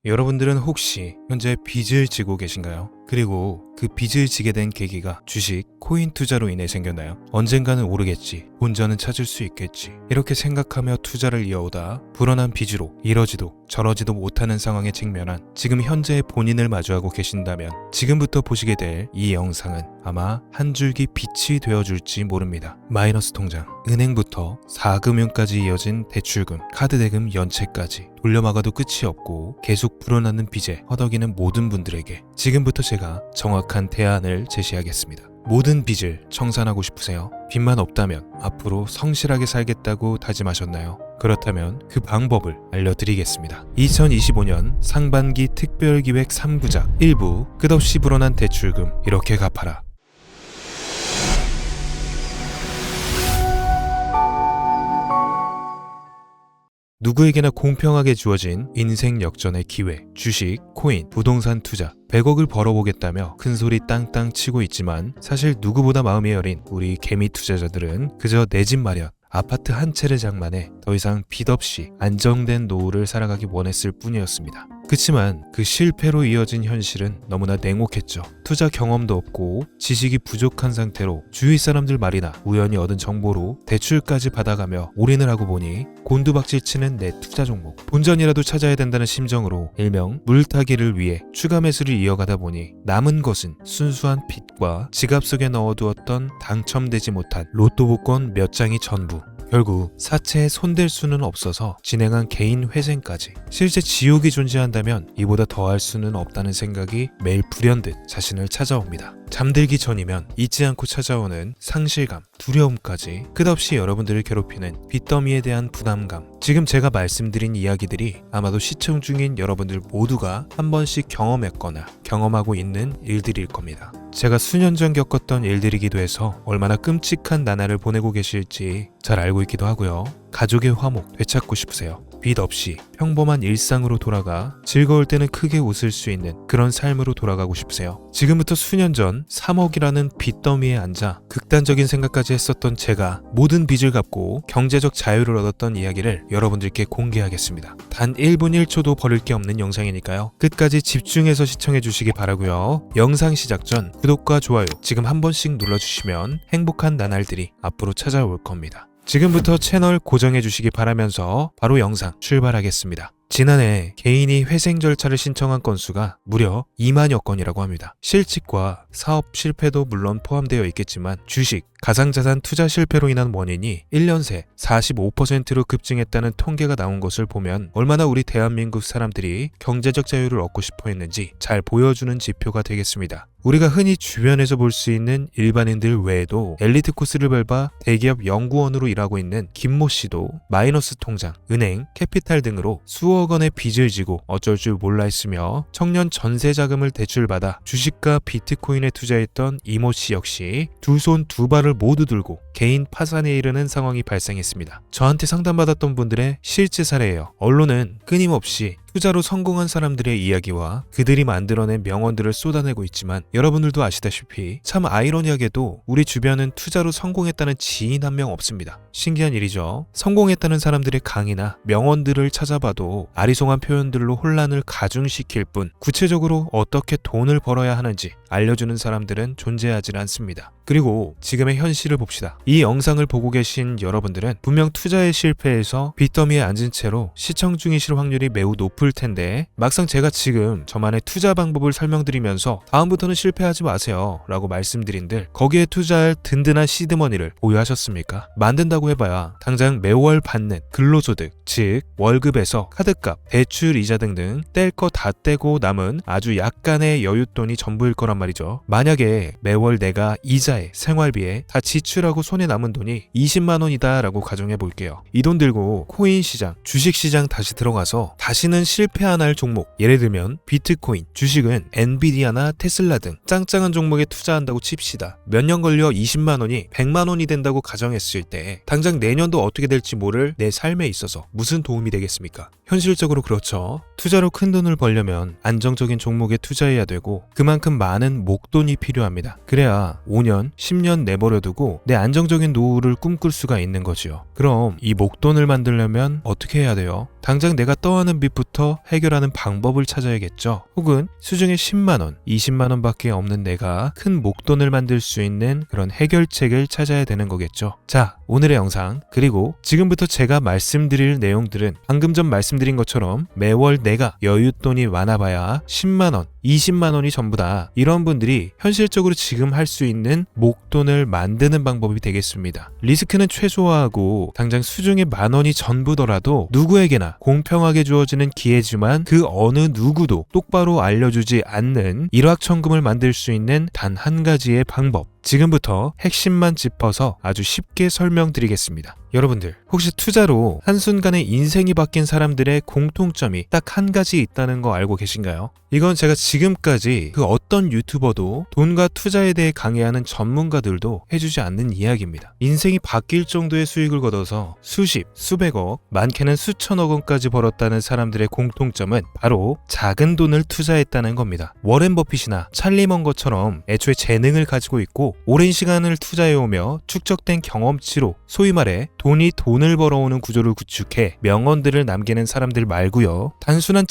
여러분들은 혹시 현재 빚을 지고 계신가요? 그리고 그 빚을 지게 된 계기가 주식, 코인 투자로 인해 생겼나요? 언젠가는 오르겠지, 본전은 찾을 수 있겠지, 이렇게 생각하며 투자를 이어오다 불어난 빚으로 이러지도 저러지도 못하는 상황에 직면한 지금 현재의 본인을 마주하고 계신다면 지금부터 보시게 될 이 영상은 아마 한 줄기 빛이 되어줄지 모릅니다. 마이너스 통장, 은행부터 4금융까지 이어진 대출금, 카드 대금 연체까지 돌려막아도 끝이 없고 계속 불어나는 빚에 허덕이는 모든 분들에게 지금부터 제가 정확한 대안을 제시하겠습니다. 모든 빚을 청산하고 싶으세요? 빚만 없다면 앞으로 성실하게 살겠다고 다짐하셨나요? 그렇다면 그 방법을 알려드리겠습니다. 2025년 상반기 특별기획 3부작 1부 끝없이 불어난 대출금 이렇게 갚아라. 누구에게나 공평하게 주어진 인생 역전의 기회, 주식, 코인, 부동산 투자, 100억을 벌어보겠다며 큰소리 땅땅 치고 있지만 사실 누구보다 마음이 여린 우리 개미 투자자들은 그저 내 집 마련, 아파트 한 채를 장만해 더 이상 빚 없이 안정된 노후를 살아가기 원했을 뿐이었습니다. 그치만 그 실패로 이어진 현실은 너무나 냉혹했죠. 투자 경험도 없고 지식이 부족한 상태로 주위 사람들 말이나 우연히 얻은 정보로 대출까지 받아가며 올인을 하고 보니 곤두박질 치는 내 투자 종목, 본전이라도 찾아야 된다는 심정으로 일명 물타기를 위해 추가 매수를 이어가다 보니 남은 것은 순수한 빚과 지갑 속에 넣어두었던 당첨되지 못한 로또 복권 몇 장이 전부. 결국 사채에 손댈 수는 없어서 진행한 개인 회생까지. 실제 지옥이 존재한다면 이보다 더할 수는 없다는 생각이 매일 불현듯 자신을 찾아옵니다. 잠들기 전이면 잊지 않고 찾아오는 상실감, 두려움까지 끝없이 여러분들을 괴롭히는 빚더미에 대한 부담감. 지금 제가 말씀드린 이야기들이 아마도 시청 중인 여러분들 모두가 한 번씩 경험했거나 경험하고 있는 일들일 겁니다. 제가 수년 전 겪었던 일들이기도 해서 얼마나 끔찍한 나날을 보내고 계실지 잘 알고 있기도 하고요. 가족의 화목 되찾고 싶으세요? 빚 없이 평범한 일상으로 돌아가 즐거울 때는 크게 웃을 수 있는 그런 삶으로 돌아가고 싶으세요? 지금부터 수년 전 3억이라는 빚더미에 앉아 극단적인 생각까지 했었던 제가 모든 빚을 갚고 경제적 자유를 얻었던 이야기를 여러분들께 공개하겠습니다. 단 1분 1초도 버릴 게 없는 영상이니까요. 끝까지 집중해서 시청해 주시기 바라고요. 영상 시작 전 구독과 좋아요 지금 한 번씩 눌러주시면 행복한 나날들이 앞으로 찾아올 겁니다. 지금부터 채널 고정해 주시기 바라면서 바로 영상 출발하겠습니다. 지난해 개인이 회생 절차를 신청한 건수가 무려 2만여 건이라고 합니다. 실직과 사업 실패도 물론 포함되어 있겠지만 주식, 가상자산 투자 실패로 인한 원인이 1년 새 45%로 급증했다는 통계가 나온 것을 보면 얼마나 우리 대한민국 사람들이 경제적 자유를 얻고 싶어 했는지 잘 보여주는 지표가 되겠습니다. 우리가 흔히 주변에서 볼 수 있는 일반인들 외에도 엘리트 코스를 밟아 대기업 연구원으로 일하고 있는 김모 씨도 마이너스 통장, 은행, 캐피탈 등으로 수억 원의 빚을 지고 어쩔 줄 몰라 했으며 청년 전세 자금을 대출받아 주식과 비트코인에 투자했던 이모 씨 역시 두 손 두 발을 모두 들고 개인 파산에 이르는 상황이 발생했습니다. 저한테 상담받았던 분들의 실제 사례예요. 언론은 끊임없이 투자로 성공한 사람들의 이야기와 그들이 만들어낸 명언들을 쏟아내고 있지만 여러분들도 아시다시피 참 아이러니하게도 우리 주변은 투자로 성공했다는 지인 한 명 없습니다. 신기한 일이죠. 성공했다는 사람들의 강의나 명언들을 찾아봐도 아리송한 표현들로 혼란을 가중시킬 뿐 구체적으로 어떻게 돈을 벌어야 하는지 알려주는 사람들은 존재하지 않습니다. 그리고 지금의 현실을 봅시다. 이 영상을 보고 계신 여러분들은 분명 투자에 실패해서 빚더미에 앉은 채로 시청 중이실 확률이 매우 높을 텐데 막상 제가 지금 저만의 투자 방법을 설명드리면서 다음부터는 실패하지 마세요 라고 말씀드린들 거기에 투자할 든든한 시드머니를 보유하셨습니까? 만든다고 해봐야 당장 매월 받는 근로소득, 즉 월급에서 카드값, 대출 이자 등등 뗄 거 다 떼고 남은 아주 약간의 여윳돈이 전부일 거란 말이죠. 만약에 매월 내가 이자에 생활비에 다 지출하고 손에 남은 돈이 20만 원이다 라고 가정해 볼게요. 이 돈 들고 코인 시장, 주식 시장 다시 들어가서 다시는 실패 안 할 종목, 예를 들면 비트코인, 주식은 엔비디아나 테슬라 등 짱짱한 종목에 투자한다고 칩시다. 몇 년 걸려 20만 원이 100만 원이 된다고 가정했을 때 당장 내년도 어떻게 될지 모를 내 삶에 있어서 무슨 도움이 되겠습니까? 현실적으로 그렇죠. 투자로 큰 돈을 벌려면 안정적인 종목에 투자해야 되고 그만큼 많은 목돈이 필요합니다. 그래야 5년, 10년 내버려두고 내 안정적인 노후를 꿈꿀 수가 있는 거지요. 그럼 이 목돈을 만들려면 어떻게 해야 돼요? 당장 내가 떠하는 빚부터 해결하는 방법을 찾아야겠죠. 혹은 수중에 10만원, 20만원 밖에 없는 내가 큰 목돈을 만들 수 있는 그런 해결책을 찾아야 되는 거겠죠. 자, 오늘의 영상 그리고 지금부터 제가 말씀드릴 내용들은 방금 전 말씀드린 것처럼 매월 내가 여윳돈이 많아봐야 10만원, 20만원이 전부다. 이런 분들이 현실적으로 지금 할 수 있는 목돈을 만드는 방법이 되겠습니다. 리스크는 최소화하고 당장 수중에 만원이 전부더라도 누구에게나 공평하게 주어지는 기회지만 그 어느 누구도 똑바로 알려주지 않는 일확천금을 만들 수 있는 단 한 가지의 방법. 지금부터 핵심만 짚어서 아주 쉽게 설명드리겠습니다. 여러분들 혹시 투자로 한순간에 인생이 바뀐 사람들의 공통점이 딱 한 가지 있다는 거 알고 계신가요? 이건 제가 지금까지 그 어떤 유튜버도 돈과 투자에 대해 강의하는 전문가들도 해주지 않는 이야기입니다. 인생이 바뀔 정도의 수익을 거둬서 수십, 수백억, 많게는 수천억 원까지 벌었다는 사람들의 공통점은 바로 작은 돈을 투자했다는 겁니다. 워렌 버핏이나 찰리 먼거처럼 애초에 재능을 가지고 있고 오랜 시간을 투자해오며 축적된 경험치로 소위 말해 돈이 돈을 벌어오는 구조를 구축해 명언들을 남기는 사람들 말고요. 단순한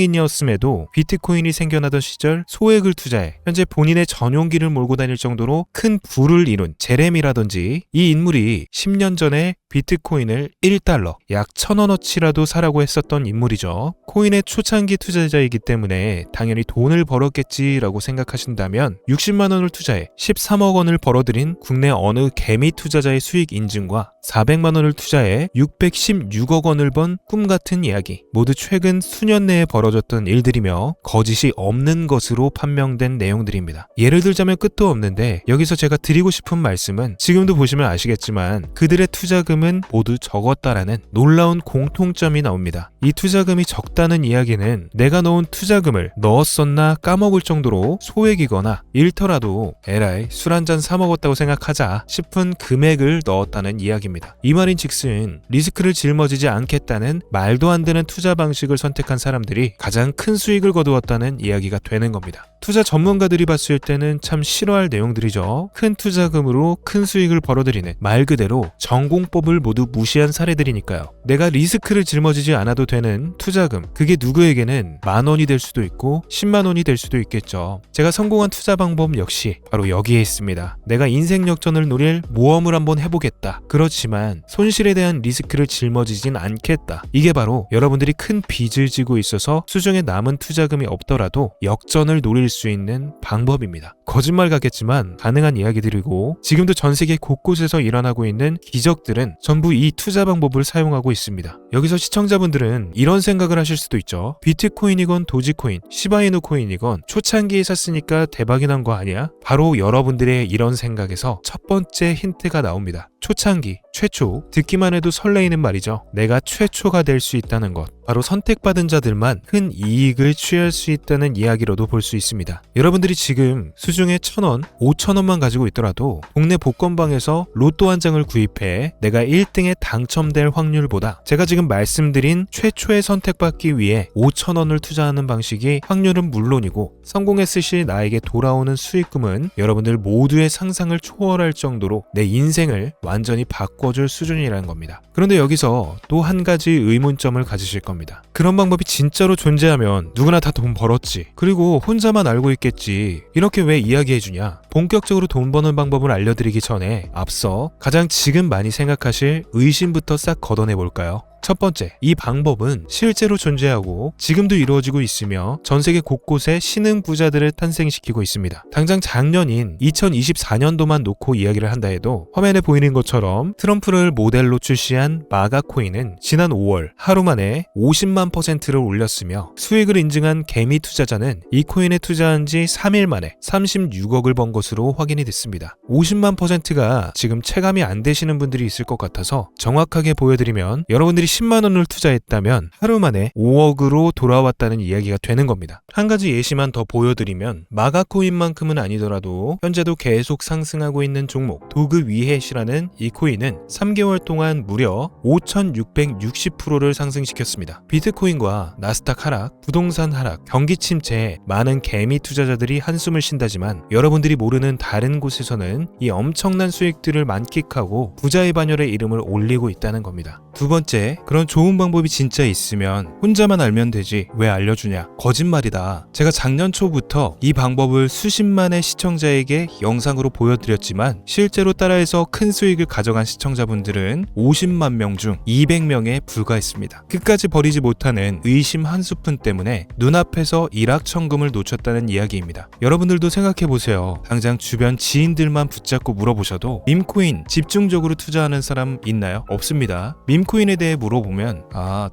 직장인이었음에도 비트코인이 생겨나던 시절 소액을 투자해 현재 본인의 전용기를 몰고 다닐 정도로 큰 부를 이룬 제레미라든지 이 인물이 10년 전에 비트코인을 1달러, 약 1,000원어치라도 사라고 했었던 인물이죠. 코인의 초창기 투자자이기 때문에 당연히 돈을 벌었겠지라고 생각하신다면 60만 원을 투자해 13억 원을 벌어들인 국내 어느 개미 투자자의 수익 인증과 400만 원을 투자해 616억 원을 번 꿈같은 이야기 모두 최근 수년 내에 벌어졌던 일들이며 거짓이 없는 것으로 판명된 내용들입니다. 예를 들자면 끝도 없는데 여기서 제가 드리고 싶은 말씀은 지금도 보시면 아시겠지만 그들의 투자금은 모두 적었다라는 놀라운 공통점이 나옵니다. 이 투자금이 적다는 이야기는 내가 넣은 투자금을 넣었었나 까먹을 정도로 소액이거나 잃더라도 에라이 술 한잔 사 먹었다고 생각하자 싶은 금액을 넣었다는 이야기입니다. 이 말인즉슨 리스크를 짊어지지 않겠다는 말도 안 되는 투자 방식을 선택한 사람들이 가장 큰 수익을 거두었다는 이야기가 되는 겁니다. 투자 전문가들이 봤을 때는 참 싫어할 내용들이죠. 큰 투자금으로 큰 수익을 벌어들이는 말 그대로 전공법을 모두 무시한 사례들이니까요. 내가 리스크를 짊어지지 않아도 되는 투자금, 그게 누구에게는 만 원이 될 수도 있고 10만 원이 될 수도 있겠죠. 제가 성공한 투자 방법 역시 바로 여기에 있습니다. 내가 인생 역전을 노릴 모험을 한번 해보겠다. 그렇지만 손실에 대한 리스크를 짊어지진 않겠다. 이게 바로 여러분들이 큰 빚을 지고 있어서 수중에 남은 투자금이 없더라도 역전을 노릴 수 있는 방법입니다. 거짓말 같겠지만 가능한 이야기들이고 지금도 전 세계 곳곳에서 일어나고 있는 기적들은 전부 이 투자 방법을 사용하고 있습니다. 여기서 시청자분들은 이런 생각을 하실 수도 있죠. 비트코인이건 도지코인, 시바이누 코인이건 초창기에 샀으니까 대박이 난 거 아니야? 바로 여러분들의 이런 생각에서 첫 번째 힌트가 나옵니다. 초창기, 최초, 듣기만 해도 설레이는 말이죠. 내가 최초가 될 수 있다는 것. 바로 선택받은 자들만 큰 이익을 취할 수 있다는 이야기로도 볼 수 있습니다. 여러분들이 지금 수중에 1,000원, 5,000원만 가지고 있더라도 동네 복권방에서 로또 한 장을 구입해 내가 1등에 당첨될 확률보다 제가 지금 말씀드린 최초의 선택받기 위해 5,000원을 투자하는 방식이 확률은 물론이고 성공했을 시 나에게 돌아오는 수익금은 여러분들 모두의 상상을 초월할 정도로 내 인생을 완전히 바꿔줄 수준이라는 겁니다. 그런데 여기서 또 한 가지 의문점을 가지실 겁니다. 그런 방법이 진짜로 존재하면 누구나 다 돈 벌었지. 그리고 혼자만 알고 있겠지. 이렇게 왜 이야기해주냐? 본격적으로 돈 버는 방법을 알려드리기 전에 앞서 가장 지금 많이 생각하실 의심부터 싹 걷어내볼까요? 첫 번째, 이 방법은 실제로 존재하고 지금도 이루어지고 있으며 전 세계 곳곳에 신흥 부자들을 탄생시키고 있습니다. 당장 작년인 2024년도만 놓고 이야기를 한다 해도 화면에 보이는 것처럼 트럼프를 모델로 출시한 마가 코인은 지난 5월 하루 만에 50만 %를 올렸으며 수익을 인증한 개미 투자자는 이 코인에 투자한 지 3일 만에 36억을 번 것으로 확인이 됐습니다. 50만 %가 지금 체감이 안 되시는 분들이 있을 것 같아서 정확하게 보여드리면 여러분들이 10만 원을 투자했다면 하루 만에 5억으로 돌아왔다는 이야기가 되는 겁니다. 한 가지 예시만 더 보여드리면 마가코인만큼은 아니더라도 현재도 계속 상승하고 있는 종목 도그 위햇이라는 이 코인은 3개월 동안 무려 5,660%를 상승시켰습니다. 비트코인과 나스닥 하락, 부동산 하락, 경기 침체에 많은 개미 투자자들이 한숨을 쉰다지만 여러분들이 모르는 다른 곳에서는 이 엄청난 수익들을 만끽하고 부자의 반열에 이름을 올리고 있다는 겁니다. 두 번째, 그런 좋은 방법이 진짜 있으면 혼자만 알면 되지 왜 알려주냐? 거짓말이다. 제가 작년 초부터 이 방법을 수십만의 시청자에게 영상으로 보여드렸지만 실제로 따라해서 큰 수익을 가져간 시청자분들은 50만 명 중 200명에 불과했습니다. 끝까지 버리지 못하는 의심 한 스푼 때문에 눈앞에서 일확천금을 놓쳤다는 이야기입니다. 여러분들도 생각해보세요. 당장 주변 지인들만 붙잡고 물어보셔도 밈코인 집중적으로 투자하는 사람 있나요? 없습니다. 밈코인에 대해 물어보면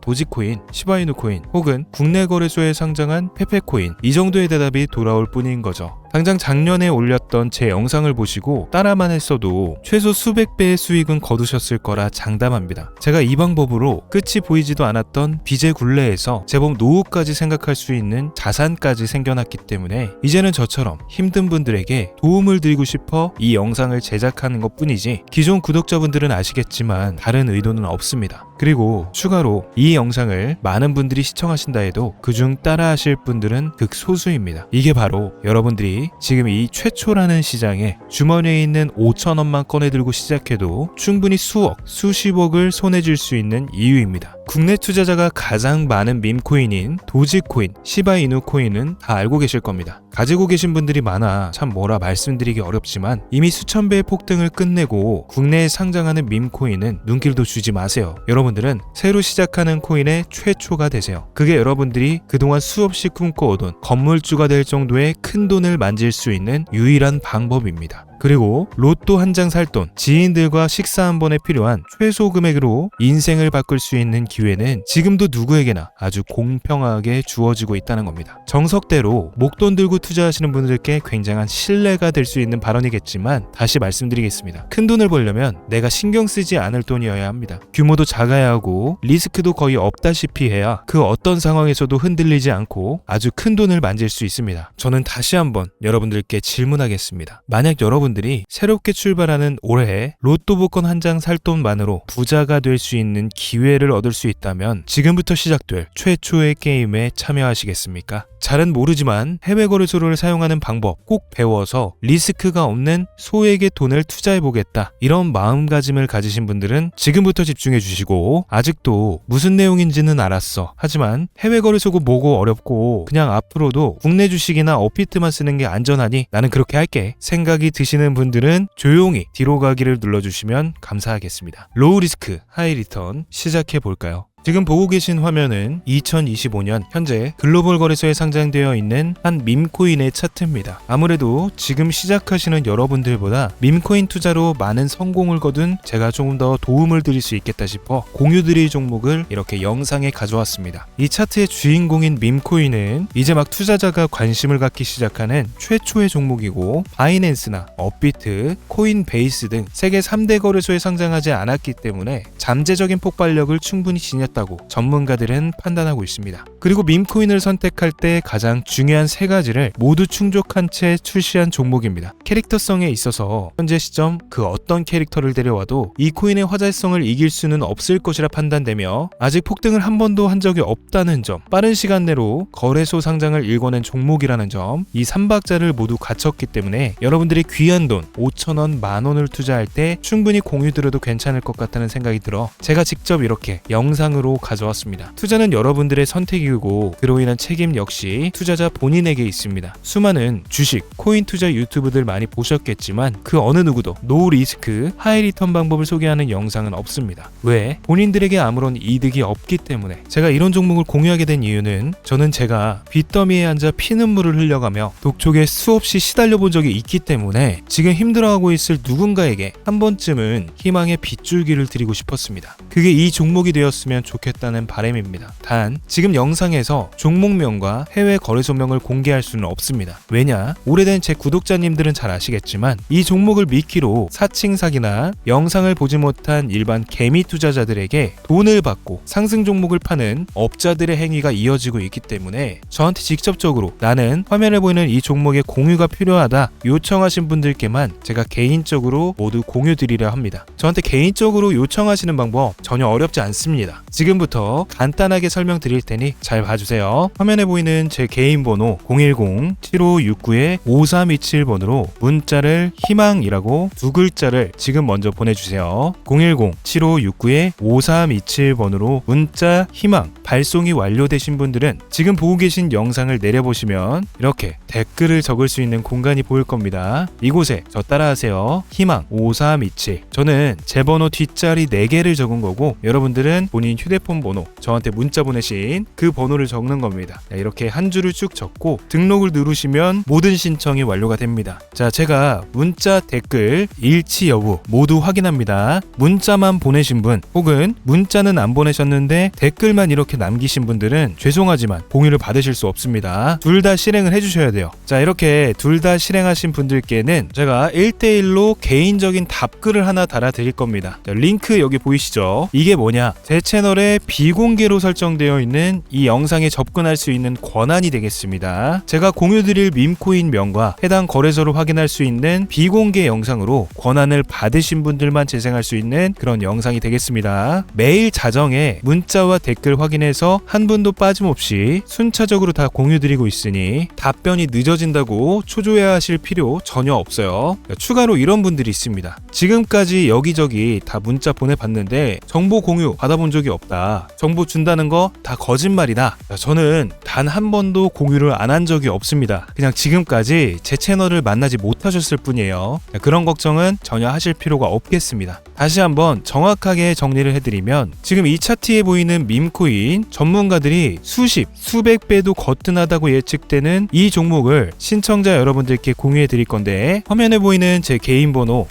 도지코인, 시바이누 코인 혹은 국내 거래소에 상장한 페페코인 이 정도의 대답이 돌아올 뿐인 거죠. 당장 작년에 올렸던 제 영상을 보시고 따라만 했어도 최소 수백 배의 수익은 거두셨을 거라 장담합니다. 제가 이 방법으로 끝이 보이지도 않았던 빚의 굴레에서 제법 노후까지 생각할 수 있는 자산까지 생겨났기 때문에 이제는 저처럼 힘든 분들에게 도움을 드리고 싶어 이 영상을 제작하는 것 뿐이지 기존 구독자분들은 아시겠지만 다른 의도는 없습니다. 그리고 추가로 이 영상을 많은 분들이 시청하신다 해도 그중 따라하실 분들은 극소수입니다. 이게 바로 여러분들이 지금 이 최초라는 시장에 주머니에 있는 5천원만 꺼내들고 시작해도 충분히 수억, 수십억을 손에 쥘 수 있는 이유입니다. 국내 투자자가 가장 많은 밈코인인 도지코인, 시바이누 코인은 다 알고 계실 겁니다. 가지고 계신 분들이 많아 참 뭐라 말씀드리기 어렵지만 이미 수천 배의 폭등을 끝내고 국내에 상장하는 밈코인은 눈길도 주지 마세요. 여러분들은 새로 시작하는 코인의 최초가 되세요. 그게 여러분들이 그동안 수없이 꿈꿔오던 건물주가 될 정도의 큰 돈을 만질 수 있는 유일한 방법입니다. 그리고 로또 한 장 살 돈, 지인들과 식사 한 번에 필요한 최소 금액으로 인생을 바꿀 수 있는 기회는 지금도 누구에게나 아주 공평하게 주어지고 있다는 겁니다. 정석대로 목돈 들고 투자하시는 분들께 굉장한 신뢰가 될 수 있는 발언이겠지만 다시 말씀드리겠습니다. 큰 돈을 벌려면 내가 신경 쓰지 않을 돈이어야 합니다. 규모도 작아야 하고 리스크도 거의 없다시피 해야 그 어떤 상황에서도 흔들리지 않고 아주 큰 돈을 만질 수 있습니다. 저는 다시 한번 여러분들께 질문하겠습니다. 만약 여러분들이 새롭게 출발하는 올해 로또 복권 한 장 살 돈만으로 부자가 될 수 있는 기회를 얻을 수 있다면 지금부터 시작될 최초의 게임에 참여하시겠습니까? 잘은 모르지만 해외 거래소를 사용하는 방법 꼭 배워서 리스크가 없는 소액의 돈을 투자해보겠다 이런 마음가짐을 가지신 분들은 지금부터 집중해 주시고 아직도 무슨 내용인지는 알았어 하지만 해외 거래소고 뭐고 어렵고 그냥 앞으로도 국내 주식이나 업비트만 쓰는 게 안전하니 나는 그렇게 할게 생각이 드시는 분들은 조용히 뒤로 가기를 눌러주시면 감사하겠습니다. 로우 리스크 하이 리턴 시작해 볼까요? 지금 보고 계신 화면은 2025년 현재 글로벌 거래소에 상장되어 있는 한 밈코인의 차트입니다. 아무래도 지금 시작하시는 여러분들보다 밈코인 투자로 많은 성공을 거둔 제가 조금 더 도움을 드릴 수 있겠다 싶어 공유드릴 종목을 이렇게 영상에 가져왔습니다. 이 차트의 주인공인 밈코인은 이제 막 투자자가 관심을 갖기 시작하는 최초의 종목이고 바이낸스나 업비트, 코인베이스 등 세계 3대 거래소에 상장하지 않았기 때문에 잠재적인 폭발력을 충분히 지녔다고 전문가들은 판단하고 있습니다. 그리고 밈코인을 선택할 때 가장 중요한 세 가지를 모두 충족한 채 출시한 종목입니다. 캐릭터성에 있어서 현재 시점 그 어떤 캐릭터를 데려와도 이 코인의 화제성을 이길 수는 없을 것이라 판단되며 아직 폭등을 한 번도 한 적이 없다는 점, 빠른 시간 내로 거래소 상장을 일궈낸 종목이라는 점, 이 3박자를 모두 갖췄기 때문에 여러분들이 귀한 돈 5천원, 만원을 투자할 때 충분히 공유드려도 괜찮을 것 같다는 생각이 들어 제가 직접 이렇게 영상으로 가져왔습니다. 투자는 여러분들의 선택이고 그로 인한 책임 역시 투자자 본인에게 있습니다. 수많은 주식, 코인 투자 유튜브들 많이 보셨겠지만 그 어느 누구도 노 리스크, 하이 리턴 방법을 소개하는 영상은 없습니다. 왜? 본인들에게 아무런 이득이 없기 때문에. 제가 이런 종목을 공유하게 된 이유는 저는 제가 빚더미에 앉아 피눈물을 흘려가며 독촉에 수없이 시달려 본 적이 있기 때문에 지금 힘들어하고 있을 누군가에게 한 번쯤은 희망의 빗줄기를 드리고 싶었습니다. 그게 이 종목이 되었으면 좋겠다는 바람입니다. 단 지금 영상에서 종목명과 해외 거래소명을 공개할 수는 없습니다. 왜냐? 오래된 제 구독자님들은 잘 아시겠지만 이 종목을 미끼로 사칭 사기나 영상을 보지 못한 일반 개미 투자자들에게 돈을 받고 상승 종목을 파는 업자들의 행위가 이어지고 있기 때문에 저한테 직접적으로 나는 화면에 보이는 이 종목의 공유가 필요하다 요청하신 분들께만 제가 개인적으로 모두 공유드리려 합니다. 저한테 개인적으로 요청하시는 방법 전혀 어렵지 않습니다. 지금부터 간단하게 설명드릴 테니 잘 봐주세요. 화면에 보이는 제 개인 번호 010-7569-5327번으로 문자를 희망이라고 두 글자를 지금 먼저 보내주세요. 010-7569-5327번으로 문자 희망 발송이 완료되신 분들은 지금 보고 계신 영상을 내려보시면 이렇게 댓글을 적을 수 있는 공간이 보일 겁니다. 이곳에 저 따라하세요. 희망 5327. 저는 제 번호 뒷자리 4개를 적은 거고 여러분들은 본인 휴대폰 번호 저한테 문자 보내신 그 번호를 적는 겁니다. 이렇게 한 줄을 쭉 적고 등록을 누르시면 모든 신청이 완료가 됩니다. 자, 제가 문자 댓글 일치 여부 모두 확인합니다. 문자만 보내신 분 혹은 문자는 안 보내셨는데 댓글만 이렇게 남기신 분들은 죄송하지만 공유를 받으실 수 없습니다. 둘 다 실행을 해주셔야 돼요. 자, 이렇게 둘 다 실행하신 분들께는 제가 1대1로 개인적인 답글을 하나 달아드릴 겁니다. 자, 링크 여기 보이시죠? 이게 뭐냐? 제 채널에 비공개로 설정되어 있는 이 영상에 접근할 수 있는 권한이 되겠습니다. 제가 공유드릴 밈코인 명과 해당 거래소를 확인할 수 있는 비공개 영상으로 권한을 받으신 분들만 재생할 수 있는 그런 영상이 되겠습니다. 매일 자정에 문자와 댓글 확인해서 한 분도 빠짐없이 순차적으로 다 공유드리고 있으니 답변이 늦어진다고 초조해하실 필요 전혀 없어요. 추가로 이런 분들이 있습니다. 지금까지 여기저기 다 문자 보내봤는데 정보 공유 받아본 적이 없다. 정보 준다는 거 다 거짓말이다. 저는 단 한 번도 공유를 안 한 적이 없습니다. 그냥 지금까지 제 채널을 만나지 못하셨을 뿐이에요. 그런 걱정은 전혀 하실 필요가 없겠습니다. 다시 한번 정확하게 정리를 해드리면 지금 이 차트에 보이는 밈코인 전문가들이 수백 배도 거뜬하다고 예측되는 이 종목을 신청자 여러분들께 공유해 드릴 건데 화면에 보이는 제 개인 번호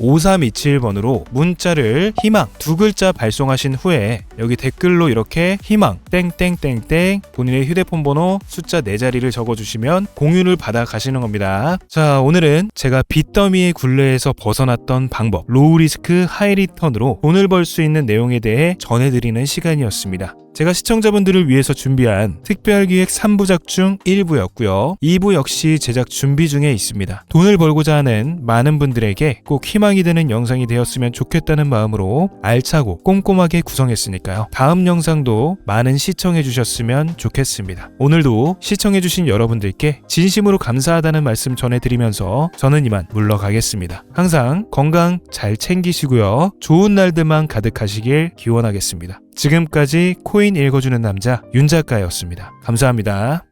010-7569-5327번으로 문자를 희망 두 글자 발송하신 후에 여기 댓글로 이렇게 희망 땡땡땡땡 본인의 휴대폰 번호 숫자 4자리를 적어주시면 공유를 받아 가시는 겁니다. 자, 오늘은 제가 빚더미의 굴레에서 벗어났던 방법 로우 리스크 하이 리턴으로 돈을 벌 수 있는 내용에 대해 전해드리는 시간이었습니다. 제가 시청자분들을 위해서 준비한 특별기획 3부작 중 1부였고요. 2부 역시 제작 준비 중에 있습니다. 돈을 벌고자 하는 많은 분들에게 꼭 희망이 되는 영상이 되었으면 좋겠다는 마음으로 알차고 꼼꼼하게 구성했으니까요. 다음 영상도 많은 시청해 주셨으면 좋겠습니다. 오늘도 시청해 주신 여러분들께 진심으로 감사하다는 말씀 전해드리면서 저는 이만 물러가겠습니다. 항상 건강 잘 챙기시고요. 좋은 날들만 가득하시길 기원하겠습니다. 지금까지 코인 읽어주는 남자 윤 작가였습니다. 감사합니다.